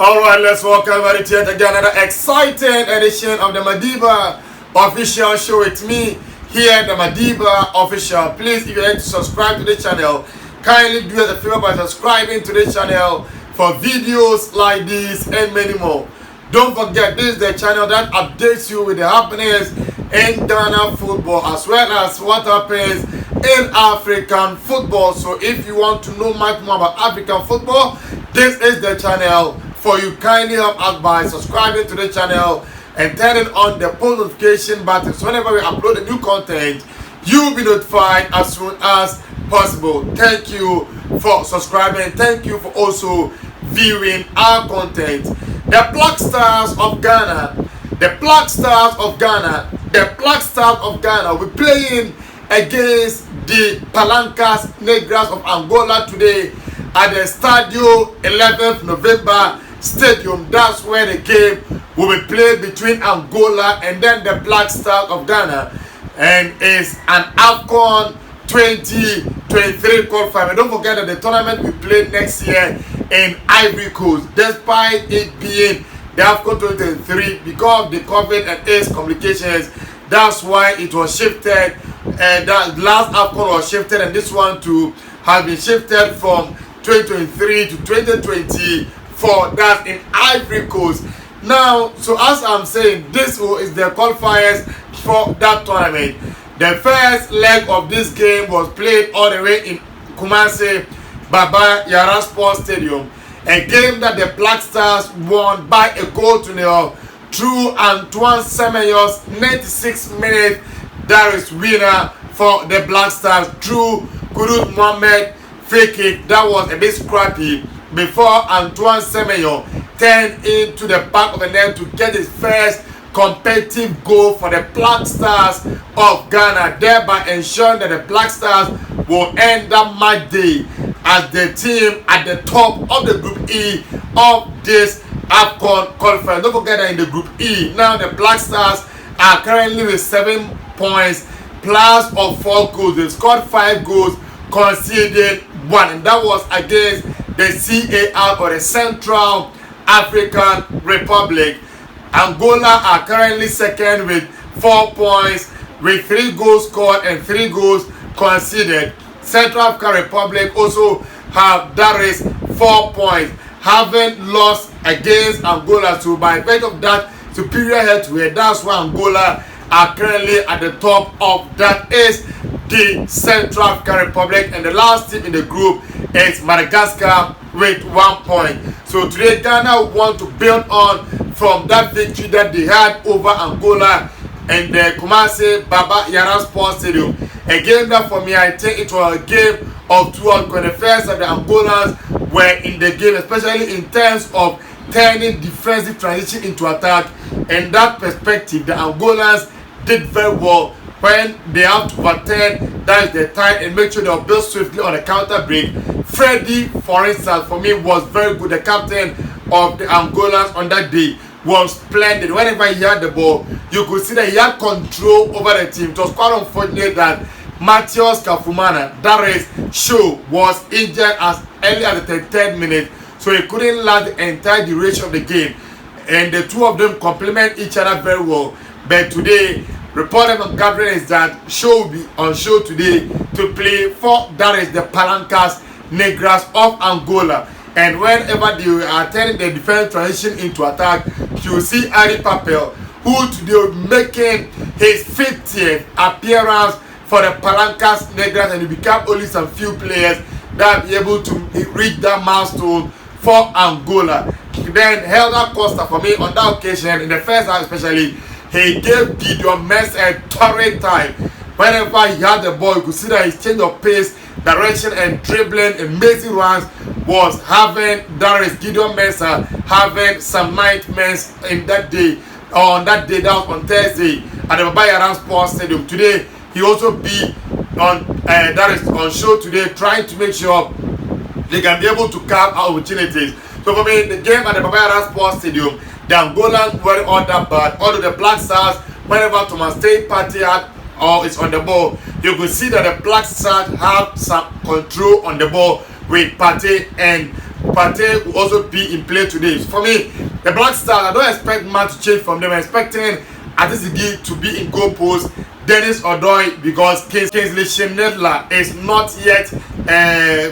Alright, let's welcome everybody to yet again another exciting edition of the Madiba Official Show with me here, the Madiba Official. Please, if you'd like to subscribe to the channel, kindly do us a favor by subscribing to the channel for videos like this and many more. Don't forget, this is the channel that updates you with the happenings in Ghana football as well as what happens in African football. So if you want to know much more about African football, this is the channel for you. Kindly help us by subscribing to the channel and turning on the post notification button, so whenever we upload a new content, you'll be notified as soon as possible. Thank you for subscribing. Thank you for also viewing our content. The Black Stars of Ghana, the Black Stars of Ghana, the Black Stars of Ghana will be playing against the Palancas Negras of Angola today at the Stadio 11th November Stadium. That's where the game will be played between Angola and then the Black Stars of Ghana, and it's an AFCON 2023 qualifier. And don't forget that the tournament will play next year in Ivory Coast, despite it being the AFCON 2023 because of the COVID and AIDS complications. That's why it was shifted, and that last AFCON was shifted, and this one too has been shifted from 2023 to 2024. That's in Ivory Coast. Now, so as I'm saying, this is the qualifiers for that tournament. The first leg of this game was played all the way in Kumasi Baba Yara Sports Stadium, a game that the Black Stars won by a goal to nil through Antoine Semenyo's 96-minute Darius winner for the Black Stars through Kudus Mohamed free kick that was a bit scrappy before Antoine Semenyo turned into the back of the net to get his first competitive goal for the Black Stars of Ghana, thereby ensuring that the Black Stars will end that match day as the team at the top of the Group E of this AFCON qualifier. Don't forget that in the Group E, now the Black Stars are currently with 7 points plus of 4 goals. They scored 5 goals, conceded 1, and that was against the CAR or the Central African Republic. Angola are currently second with 4 points with 3 goals scored and 3 goals conceded. Central African Republic also have that is 4 points, having lost against Angola. So by virtue of that superior head-to-head, that's why Angola are currently at the top of that is the Central African Republic, and the last team in the group is Madagascar with 1 point. So today Ghana want to build on from that victory that they had over Angola and the Kumasi Baba Yara Sports Stadium. A game that for me, I think it was a game of 2 when the first of the Angolans were in the game, especially in terms of turning defensive transition into attack. In that perspective, the Angolans did very well when they have to overturn, that is the time, and make sure they'll build swiftly on a counter break. Freddie, for instance, for me was very good. The captain of the Angolans on that day was splendid. Whenever he had the ball, you could see that he had control over the team. It was quite unfortunate that Matthias Kafumana, that is show, was injured as early as the 33rd minute, so he couldn't last the entire duration of the game, and the two of them complement each other very well. But today, reported on gathering is that Show will be on show today to play for, that is the Palancas Negras of Angola. And whenever they are turning the defense transition into attack, you see Ari Papel, who today will be making his 50th appearance for the Palancas Negras, and he become only some few players that will be able to reach that milestone for Angola. Then Helder Costa, for me on that occasion, in the first half especially, he gave Gideon Mensah a torrid time. Whenever he had the ball, you could see that his change of pace, direction, and dribbling, amazing runs was having, that is Gideon Mensah having some nightmares in that day, on that day, that was on Thursday at the Baba Yara Sports Stadium. Today, he also be on, that is on show today, trying to make sure they can be able to carve opportunities. So for me, the game at the Baba Yara Sports Stadium, the Angolans weren't all that bad. Although the Black Stars, whenever Thomas Stay Party had or is on the ball, you could see that the Black Stars have some control on the ball with Partey and Partey will also be in play today. So for me, the Black Stars, I don't expect much to change from them. I'm expecting Atisigi to be in goal post, Dennis Odoi, because Kingsley Shimnedler is not yet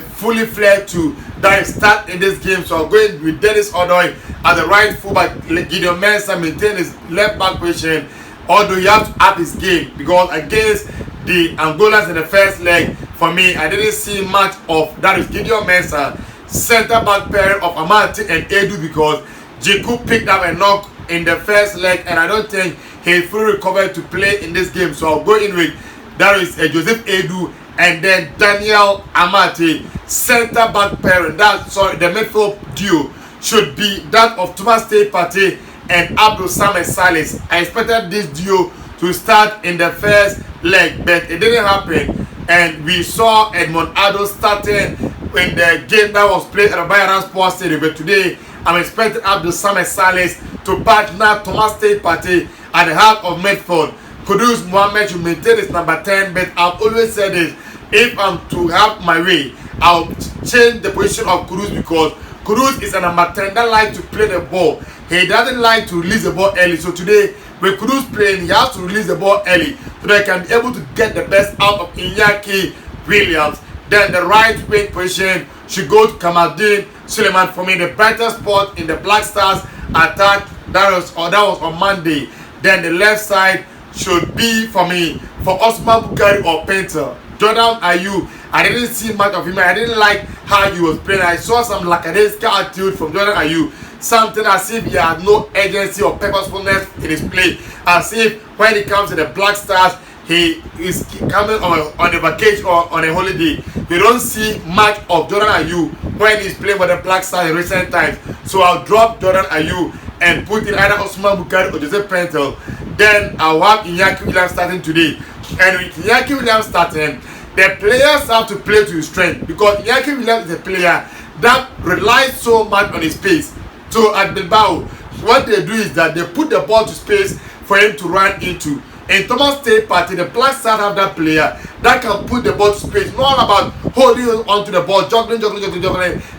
fully fledged to start in this game. So I'm going with Dennis Odoi as the right fullback. Gideon Mensah maintain his left back position, although he has to up his game, because against the Angolans in the first leg, for me, I didn't see much of that is Gideon Mensah center back pairing of Amati and Edu, because Jiku picked up a knock in the first leg, and I don't think he's fully recovered to play in this game. So I'll go in with that is Joseph Edu and then Daniel Amati center back pairing. That's the midfield duo should be that of Thomas Partey and Abdul Samad Salis. I expected this duo to start in the first leg, but it didn't happen, and we saw Edmond Addo starting in the game that was played at the Bayern Sports Stadium. But today I'm expecting Abdul Samad Salis to partner Thomas Partey at the heart of midfield. Kudus Mohammed should maintain his number 10, but I've always said this: if I'm to have my way, I'll change the position of Kudus, because Kudus is a number 10 that likes to play the ball. He doesn't like to release the ball early. So today, with Kudus playing, he has to release the ball early so that he can be able to get the best out of Iñaki Williams. Then the right wing position should go to Kamaldeen Suleiman. For me, the brightest spot in the Black Stars attack, that was on Monday. Then the left side should be, for me, for Osman Bukari or Painter. Jordan Ayew, I didn't see much of him. I didn't like how he was playing. I saw some lackadaisical attitude from Jordan Ayew. Something as if he had no agency or purposefulness in his play. As if when he comes to the Black Stars, he is coming on a vacation or on a holiday. We don't see much of Jordan Ayew when he's playing with the Black Stars in recent times. So I'll drop Jordan Ayew and put in either Osman Bukari or Joseph Pentel. Then I'll have Iñaki Williams starting today. And with Iñaki Williams starting, the players have to play to his strength, because Iñaki Williams is a player that relies so much on his pace. So at Bilbao, what they do is that they put the ball to space for him to run into. And Thomas Partey, the Black Stars have that player that can put the ball to space. Not about holding onto the ball, juggling,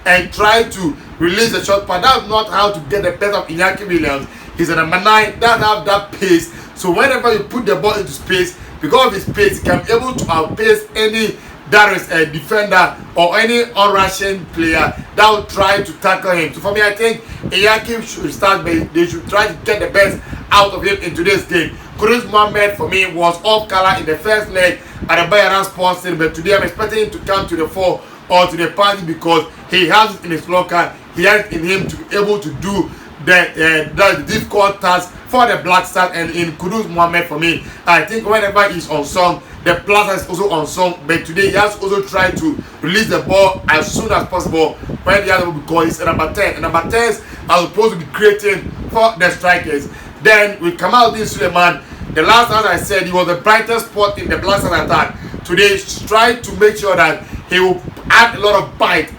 and try to release the shot. But that's not how to get the best of Iñaki Williams. He's a number 9 that have that pace. So whenever you put the ball into space, because of his pace, he can be able to outpace any that is a defender or any on-rushing player that will try to tackle him. So for me, I think Iñaki should start, but they should try to get the best out of him in today's game. Kudus Mohammed, for me, was off color in the first leg at the Bayern Sports Stadium, but today I'm expecting him to come to the fore or to the party, because he has it in his locker. He has it in him to be able to do the difficult task for the Black Stars. And in Kudus Mohammed, for me, I think whenever he's on song, the Black Stars is also on song. But today he has also tried to release the ball as soon as possible when the other, because he's a number 10. And number 10s are supposed to be creating for the strikers. Then with Kamaldeen Suleiman, the last time I said he was the brightest spot in the Black Stars attack. Today he's trying to make sure that he will add a lot of bite,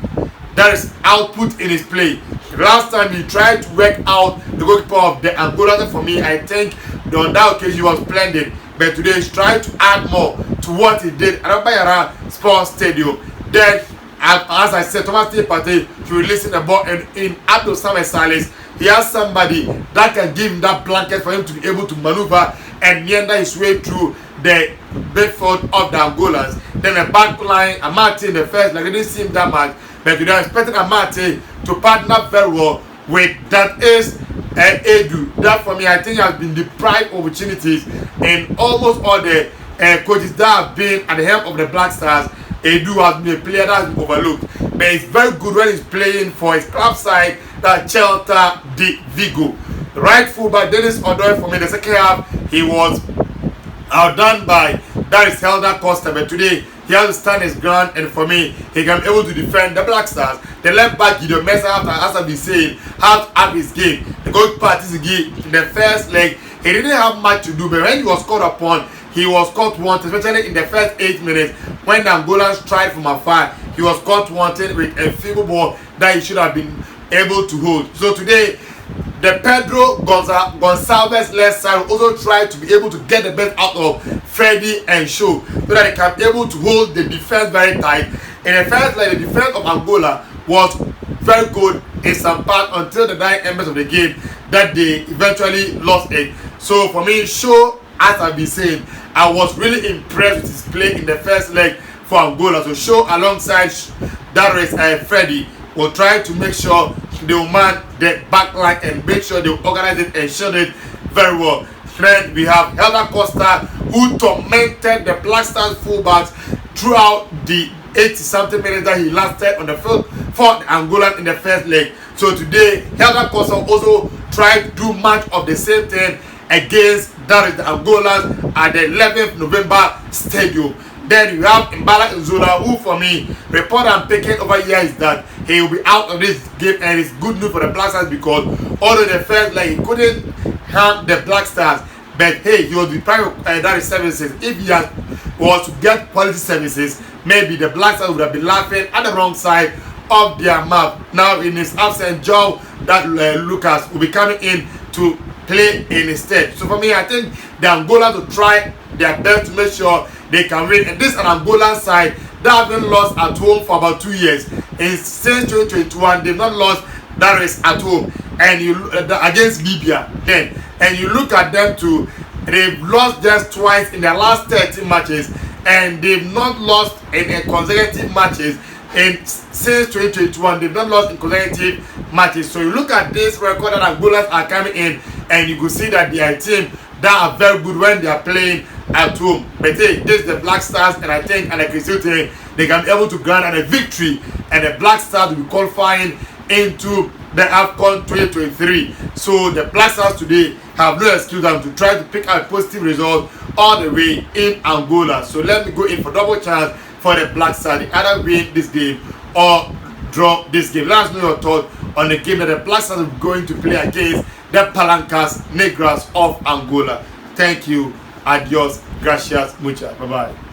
that is output in his play. Last time he tried to work out the goalkeeper of the Angola. For me, I think on that occasion he was splendid. But today he's trying to add more to what he did at the Bayern Sports Stadium. Then, as I said, Thomas Partey should release the ball, and in Abdul Samad Salis, he has somebody that can give him that blanket for him to be able to maneuver and meander his way through the midfield of the Angolans. Then the back line, Amati in the first, like, didn't seem that much. But today I'm expecting Amati to partner very well with that is Edu. That for me, I think has been deprived opportunities in almost all the coaches that have been at the helm of the Black Stars. Edu has been a player that has been overlooked, but it's very good when he's playing for his club side, that Celta de Vigo. The right fullback Dennis Odoi, for me, the second half he was outdone by that is Helder Costa, but today he has to stand his ground, and for me, he can be able to defend the Black Stars. The left back Gideon Mensah, as I've been saying, has to up his game. The goalkeeper Atisigi in the first leg, he didn't have much to do, but when he was called upon, he was caught wanted, especially in the first 8 minutes when the Angolans tried from afar. He was caught wanted with a feeble ball that he should have been able to hold. So today, the Pedro Gonçalves left side will also try to be able to get the best out of Freddy and Show, so that they can be able to hold the defense very tight. In the first leg, the defense of Angola was very good in some part until the 9 members of the game that they eventually lost it. So for me, Shaw, as I've been saying, I was really impressed with his play in the first leg for Angola. So Shaw alongside Darius and Freddie will try to make sure they will man the back line and make sure they will organize it and shield it very well. Then we have Helder Costa, who tormented the Black Stars fullbacks throughout the 80-something minutes that he lasted on the field for the Angolan in the first leg. So today, Helder Costa also tried to do much of the same thing against the Angolans at the 11th November Stadium. Then you have Mbala Nzola, who for me, report I'm picking over here is that he will be out of this game, and it's good news for the Black Stars because although the first leg he couldn't harm the Black Stars, but hey, he was deprived of that services. If he was to get quality services, maybe the Black Stars would have been laughing at the wrong side of their map. Now in his absence, Joe that Lucas will be coming in to play in his stead. So for me, I think the Angola to try their best to make sure they can win. And this is an Angolan side that haven't lost at home for about 2 years. Since 2021, they've not lost that race at home. And you against Libya then. And you look at them too, they've lost just twice in their last 13 matches, and they've not lost in consecutive matches. And since 2021, they've not lost in consecutive matches. So you look at this record that Angolans are coming in, and you can see that they are a team that are very good when they are playing at home. But hey, this is the Black Stars, and I think and I can still think they can be able to grant a victory, and the Black Stars will be qualifying into the AFCON 2023. So the Black Stars today have no excuse to try to pick up a positive result all the way in Angola. So let me go in for double chance for the Black Stars. They either win this game or draw this game. Let us know your thoughts on the game that the Black Stars are going to play against the Palancas Negras of Angola. Thank you. Adios. Gracias. Muchas. Bye-bye.